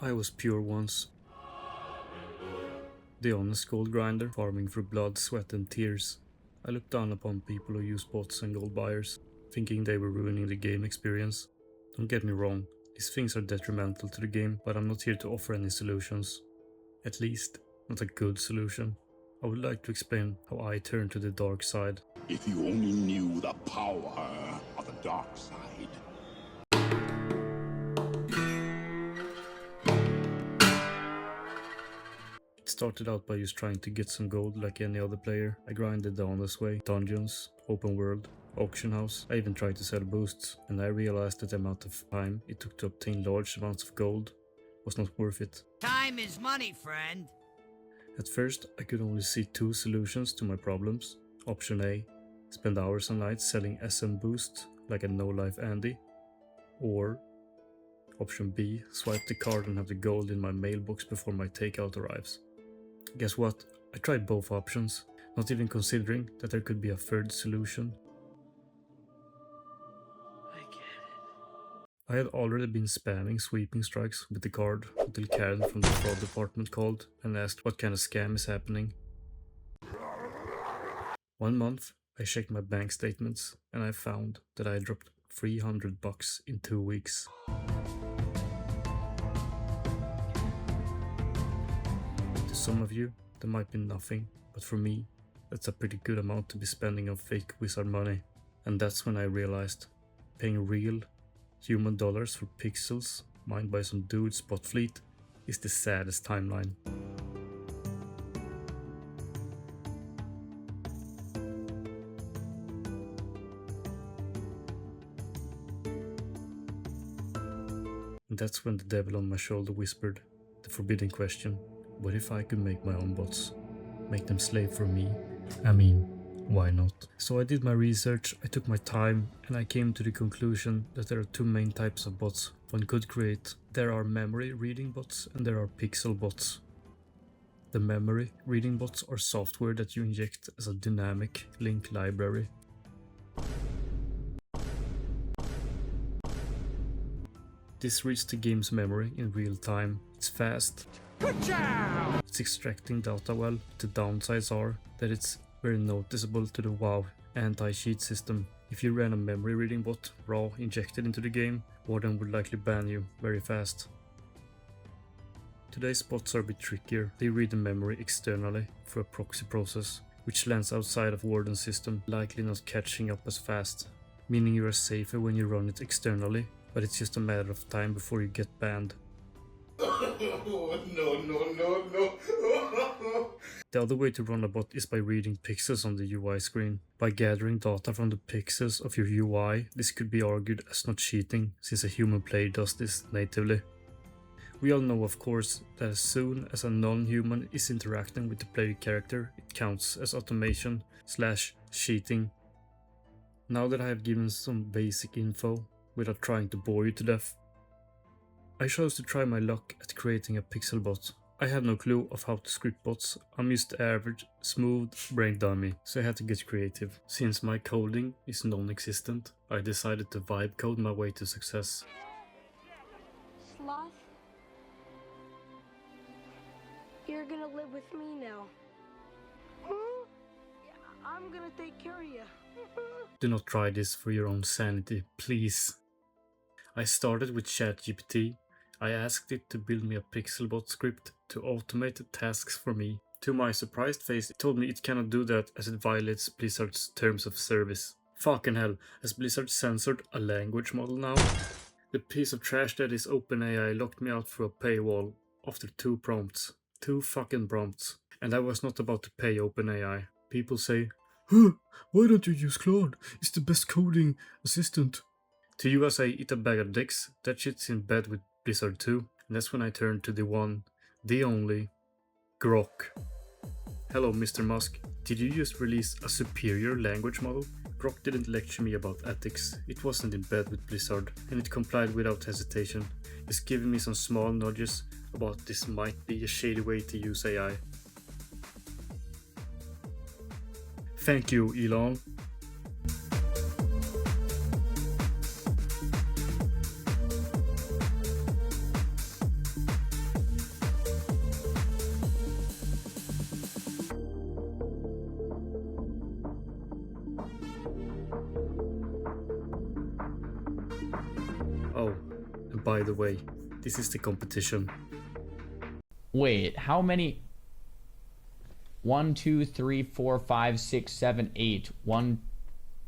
I was pure once. The honest gold grinder, farming through blood, sweat and tears. I looked down upon people who use bots and gold buyers, thinking they were ruining the game experience. Don't get me wrong, these things are detrimental to the game, but I'm not here to offer any solutions. At least, not a good solution. I would like to explain how I turned to the dark side. If you only knew the power of the dark side. It started out by just trying to get some gold like any other player. I grinded the honest way, dungeons, open world, auction house. I even tried to sell boosts, and I realized that the amount of time it took to obtain large amounts of gold was not worth it. Time is money, friend. At first, I could only see two solutions to my problems. Option A, spend hours and nights selling SM boost like a no-life Andy. Or option B, swipe the card and have the gold in my mailbox before my takeout arrives. Guess what? I tried both options, not even considering that there could be a third solution. I get it. I had already been spamming sweeping strikes with the card until Karen from the fraud department called and asked what kind of scam is happening. 1 month, I checked my bank statements and I found that I dropped $300 in 2 weeks. To some of you, that might be nothing, but for me, that's a pretty good amount to be spending on fake wizard money. And that's when I realized paying real human dollars for pixels mined by some dude's bot fleet is the saddest timeline. And that's when the devil on my shoulder whispered the forbidden question: what if I could make my own bots? Make them slave for me? I mean, why not? So I did my research, I took my time, and I came to the conclusion that there are two main types of bots one could create. There are memory reading bots and there are pixel bots. The memory reading bots are software that you inject as a dynamic link library. This reads the game's memory in real time. It's fast. It's extracting data well. The downsides are that it's very noticeable to the WoW anti-cheat system. If you ran a memory reading bot raw injected into the game, Warden would likely ban you very fast. Today's bots are a bit trickier. They read the memory externally through a proxy process, which lands outside of Warden's system, likely not catching up as fast, meaning you are safer when you run it externally, but it's just a matter of time before you get banned. No. The other way to run a bot is by reading pixels on the UI screen. By gathering data from the pixels of your UI, this could be argued as not cheating, since a human player does this natively. We all know, of course, that as soon as a non-human is interacting with the player character, it counts as automation/cheating. Now that I have given some basic info, without trying to bore you to death, I chose to try my luck at creating a pixel bot. I have no clue of how to script bots. I'm just the average, smooth brain dummy, so I had to get creative. Since my coding is non-existent, I decided to vibe code my way to success. Sloth, you're gonna live with me now. I'm gonna take care of you. Do not try this for your own sanity, please. I started with ChatGPT. I asked it to build me a pixelbot script to automate tasks for me. To my surprised face, it told me it cannot do that as it violates Blizzard's terms of service. Fucking hell, has Blizzard censored a language model now? The piece of trash that is OpenAI locked me out through a paywall after 2 prompts. 2 fucking prompts. And I was not about to pay OpenAI. People say, "Huh, why don't you use Claude? It's the best coding assistant." To you I say, eat a bag of dicks. That shit's in bed with Blizzard too. And that's when I turned to the one, the only, Grok. Hello Mr. Musk, did you just release a superior language model? Grok didn't lecture me about ethics. It wasn't in bed with Blizzard, and it complied without hesitation. It's giving me some small nudges about this might be a shady way to use AI. Thank you, Elon. by the way, this is the competition. Wait, how many? 1, 2, 3, 4, 5, 6, 7, 8. 1,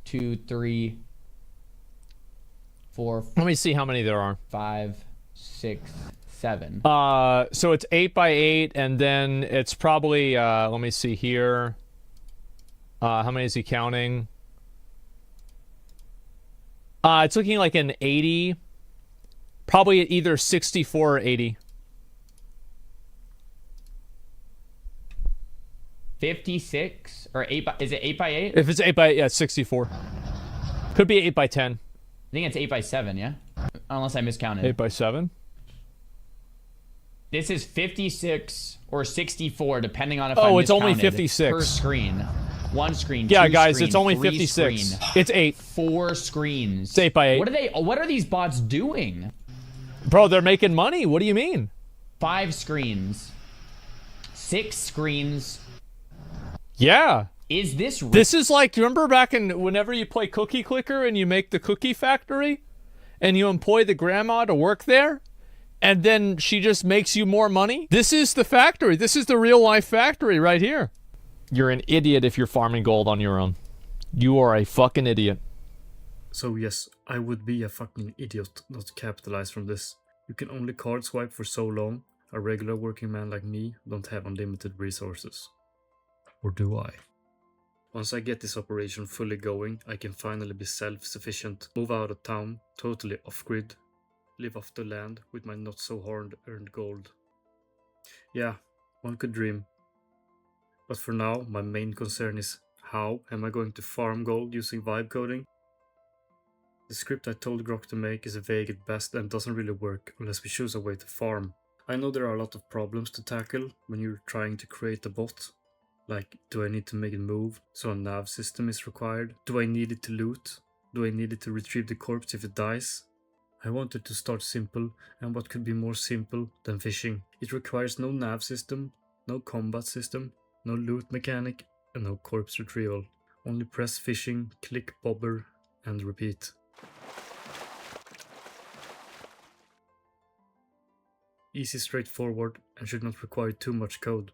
2, 3, 4. Let me see how many there are. 5, 6, 7. So it's 8 by 8, and then it's probably let me see here. How many is he counting? It's looking like an 80. Probably either 64 or 80. 56 or 8 by, is it 8 by 8? If it's 8 by 8, yeah, it's 64. Could be 8 by 10. I think it's 8 by 7, yeah? Unless I miscounted. 8 by 7. This is 56 or 64, depending on if Oh, I it's only miscounted 56. per screen. One screen. Yeah, two guys, screen, it's only 3 56. screen, It's 8. 4 screens. It's 8 by 8. What are these bots doing? Bro, they're making money. What do you mean? 5 screens. 6 screens. Yeah. Is this This is like, remember back in whenever you play Cookie Clicker and you make the cookie factory and you employ the grandma to work there and then she just makes you more money? This is the factory. This is the real life factory right here. You're an idiot if you're farming gold on your own. You are a fucking idiot. So yes, I would be a fucking idiot not to capitalize from this. You can only card swipe for so long. A regular working man like me don't have unlimited resources. Or do I? Once I get this operation fully going, I can finally be self-sufficient, move out of town, totally off-grid, live off the land with my not so hard earned gold. Yeah, one could dream. But for now, my main concern is how am I going to farm gold using vibe coding? The script I told Grok to make is vague at best and doesn't really work unless we choose a way to farm. I know there are a lot of problems to tackle when you're trying to create a bot. Like, do I need to make it move so a nav system is required? Do I need it to loot? Do I need it to retrieve the corpse if it dies? I wanted to start simple, and what could be more simple than fishing? It requires no nav system, no combat system, no loot mechanic, and no corpse retrieval. Only press fishing, click bobber, and repeat. Easy, straightforward, and should not require too much code.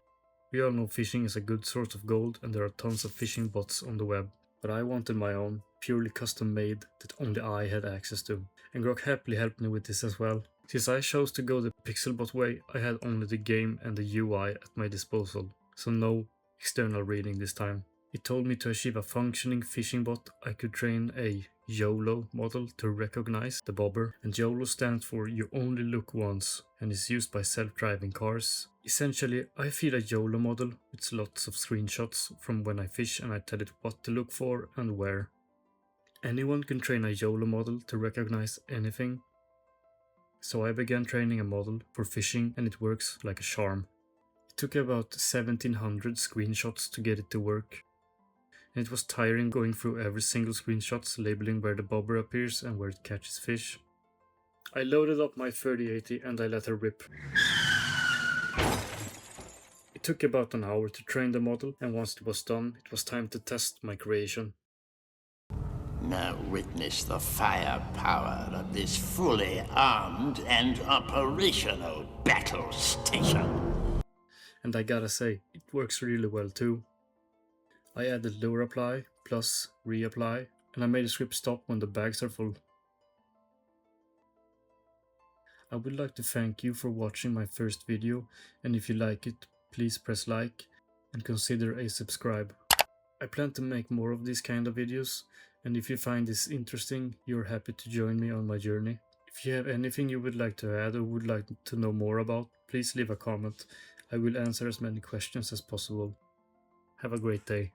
We all know fishing is a good source of gold and there are tons of fishing bots on the web, but I wanted my own, purely custom made, that only I had access to. And Grok happily helped me with this as well. Since I chose to go the pixelbot way, I had only the game and the UI at my disposal, so no external reading this time. It told me to achieve a functioning fishing bot, I could train a YOLO model to recognize the bobber, and YOLO stands for You Only Look Once and is used by self-driving cars. Essentially, I feed a YOLO model with lots of screenshots from when I fish and I tell it what to look for and where. Anyone can train a YOLO model to recognize anything. So I began training a model for fishing and it works like a charm. It took about 1700 screenshots to get it to work. And it was tiring going through every single screenshot, labeling where the bobber appears and where it catches fish. I loaded up my 3080 and I let her rip. It took about an hour to train the model, and once it was done, it was time to test my creation. Now witness the firepower of this fully armed and operational battle station. And I gotta say, it works really well too. I added lure apply, plus reapply, and I made the script stop when the bags are full. I would like to thank you for watching my first video, and if you like it, please press like and consider a subscribe. I plan to make more of these kind of videos, and if you find this interesting, you're happy to join me on my journey. If you have anything you would like to add or would like to know more about, please leave a comment. I will answer as many questions as possible. Have a great day.